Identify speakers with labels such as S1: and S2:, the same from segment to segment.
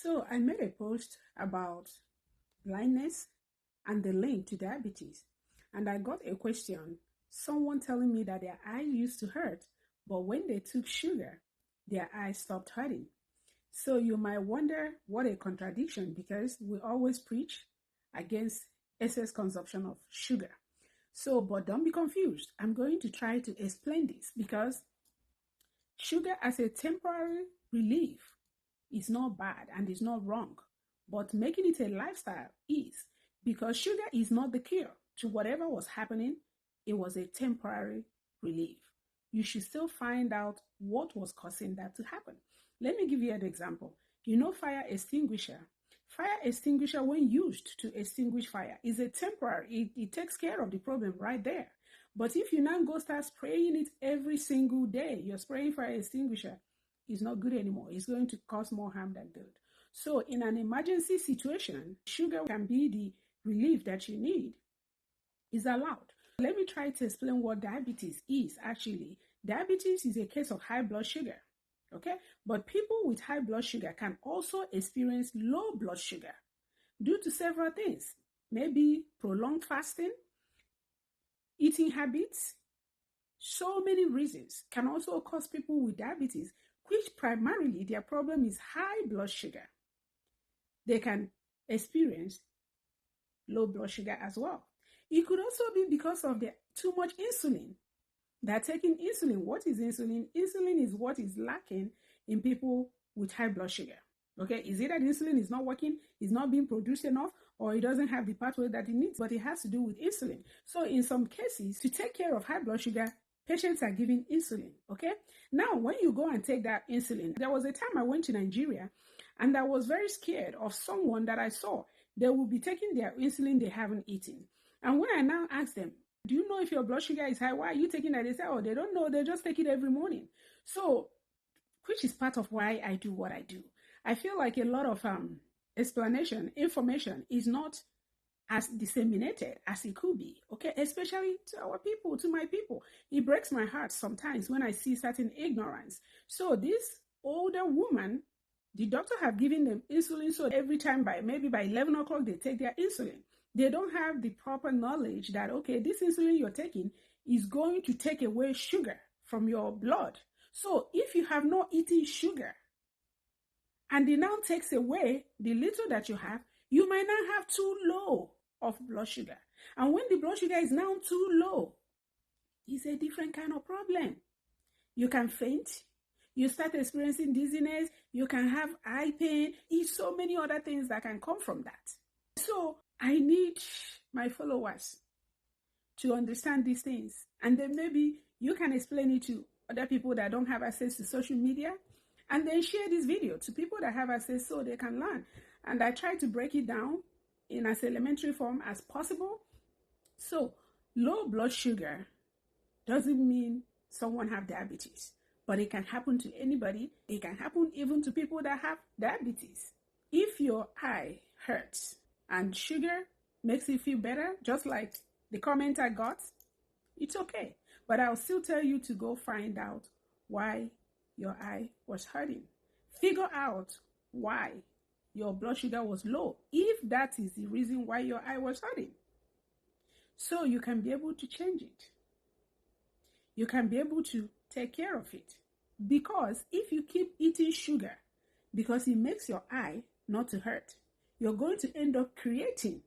S1: So I made a post about blindness and the link to diabetes. And I got a question, someone telling me that their eye used to hurt, but when they took sugar, their eyes stopped hurting. So you might wonder what a contradiction, because we always preach against excess consumption of sugar. So, but don't be confused. I'm going to try to explain this, because sugar as a temporary relief is not bad and is not wrong, but making it a lifestyle is, because sugar is not the cure to whatever was happening. It was a temporary relief. You should still find out what was causing that to happen. Let me give you an example. You know, fire extinguisher. Fire extinguisher, when used to extinguish fire, is a temporary. It takes care of the problem right there. But if you now go start spraying it every single day, you're spraying fire extinguisher, it's not good anymore. It's going to cause more harm than good. So in an emergency situation, sugar can be the relief that you need. Is allowed. Let me try to explain what diabetes is actually. Diabetes is a case of high blood sugar. Okay, but people with high blood sugar can also experience low blood sugar due to several things. Maybe prolonged fasting, eating habits. So many reasons can also cause people with diabetes, which primarily their problem is high blood sugar. They can experience low blood sugar as well. It could also be because of the too much insulin. They're taking insulin. What is insulin? Insulin is what is lacking in people with high blood sugar. Okay, is it that insulin is not working, is not being produced enough, or it doesn't have the pathway that it needs? But it has to do with insulin. So in some cases, to take care of high blood sugar, patients are given insulin. Okay, now when you go and take that insulin, there was a time I went to Nigeria and I was very scared of someone that I saw. They will be taking their insulin they haven't eaten. And when I now ask them, do you know if your blood sugar is high? Why are you taking that? They say, oh, they don't know. They just take it every morning. So, which is part of why I do what I do. I feel like a lot of information is not as disseminated as it could be. Okay, especially to our people, to my people. It breaks my heart sometimes when I see certain ignorance. So this older woman, the doctor have given them insulin. So every time maybe by 11 o'clock, they take their insulin. They don't have the proper knowledge that, okay, this insulin you're taking is going to take away sugar from your blood. So if you have not eaten sugar and it now takes away the little that you have, you might now have too low of blood sugar. And when the blood sugar is now too low, it's a different kind of problem. You can faint. You start experiencing dizziness. You can have eye pain. It's so many other things that can come from that. So I need my followers to understand these things. And then maybe you can explain it to other people that don't have access to social media. And then share this video to people that have access so they can learn. And I try to break it down in as elementary form as possible. So low blood sugar doesn't mean someone have diabetes. But it can happen to anybody. It can happen even to people that have diabetes. If your eye hurts and sugar makes you feel better, just like the comment I got, it's okay. But I'll still tell you to go find out why your eye was hurting. Figure out why your blood sugar was low, if that is the reason why your eye was hurting. So you can be able to change it. You can be able to take care of it. Because if you keep eating sugar, because it makes your eye not to hurt, you're going to end up creating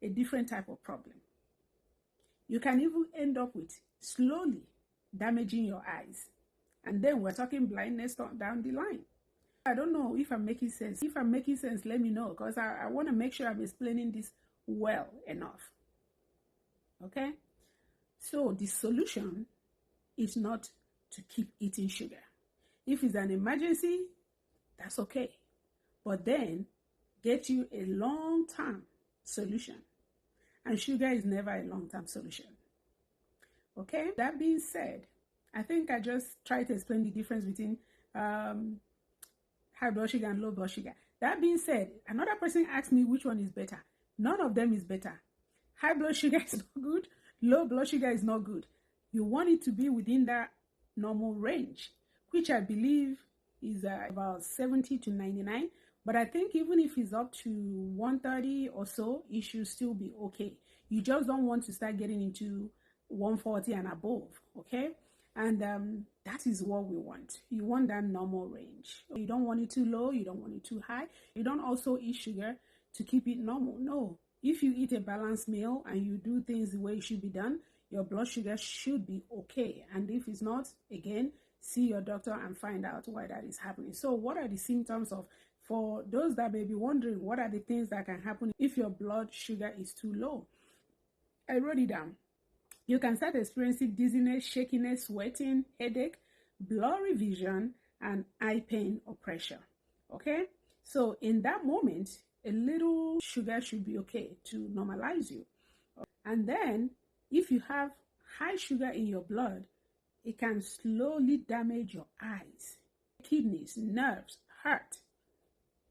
S1: a different type of problem. You can even end up with slowly damaging your eyes. And then we're talking blindness down the line. I don't know if I'm making sense. If I'm making sense, let me know, because I want to make sure I'm explaining this well enough. Okay? So the solution is not to keep eating sugar. If it's an emergency, that's okay. But then get you a long-term solution. And sugar is never a long-term solution. Okay? That being said, I think I just tried to explain the difference between high blood sugar and low blood sugar. That being said, another person asked me which one is better. None of them is better. High blood sugar is not good. Low blood sugar is not good. You want it to be within that normal range, which I believe is about 70 to 99. But I think even if it's up to 130 or so, it should still be okay. You just don't want to start getting into 140 and above, okay? And that is what we want. You want that normal range. You don't want it too low. You don't want it too high. You don't also eat sugar to keep it normal. No. If you eat a balanced meal and you do things the way it should be done, your blood sugar should be okay. And if it's not, again, see your doctor and find out why that is happening. So what are the symptoms of, for those that may be wondering, what are the things that can happen if your blood sugar is too low? I wrote it down. You can start experiencing dizziness, shakiness, sweating, headache, blurry vision, and eye pain or pressure. Okay? So in that moment, a little sugar should be okay to normalize you. And then, if you have high sugar in your blood, it can slowly damage your eyes, kidneys, nerves, heart.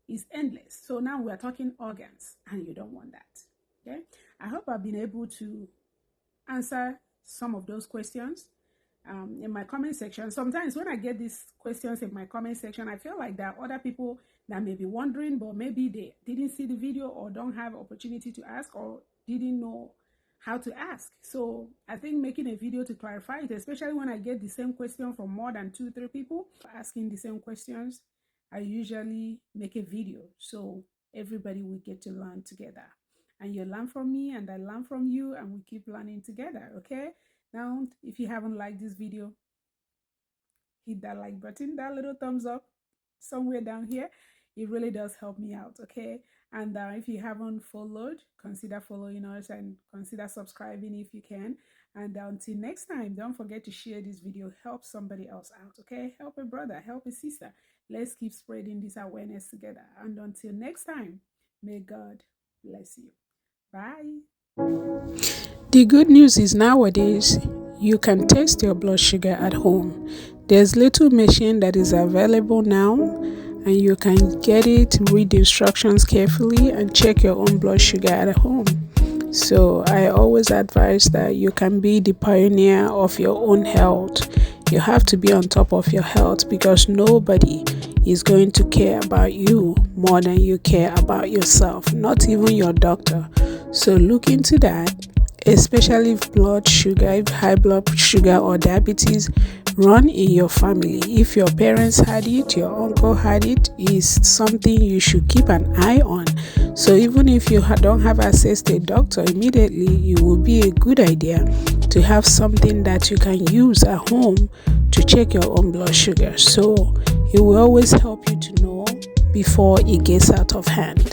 S1: It's endless. So now we're talking organs, and you don't want that. Okay? I hope I've been able to answer some of those questions in my comment section. Sometimes when I get these questions in my comment section, I feel like there are other people that may be wondering, but maybe they didn't see the video or don't have opportunity to ask or didn't know how to ask. So I think making a video to clarify it, especially when I get the same question from more than 2-3 people asking the same questions, I usually make a video so everybody will get to learn together. And you learn from me and I learn from you and we keep learning together, okay? Now, if you haven't liked this video, hit that like button, that little thumbs up somewhere down here. It really does help me out, okay? And if you haven't followed, consider following us and consider subscribing if you can. And until next time, don't forget to share this video. Help somebody else out, okay? Help a brother, help a sister. Let's keep spreading this awareness together. And until next time, may God bless you. Bye. The good news is nowadays you can test your blood sugar at home. There's little machine that is available now and you can get it, read the instructions carefully and check your own blood sugar at home. So I always advise that you can be the pioneer of your own health. You have to be on top of your health because nobody is going to care about you more than you care about yourself, not even your doctor. So look into that, especially if blood sugar, if high blood sugar or diabetes run in your family. If your parents had it, your uncle had it, is something you should keep an eye on. So even if you don't have access to a doctor immediately, it will be a good idea to have something that you can use at home to check your own blood sugar. So it will always help you to know before it gets out of hand.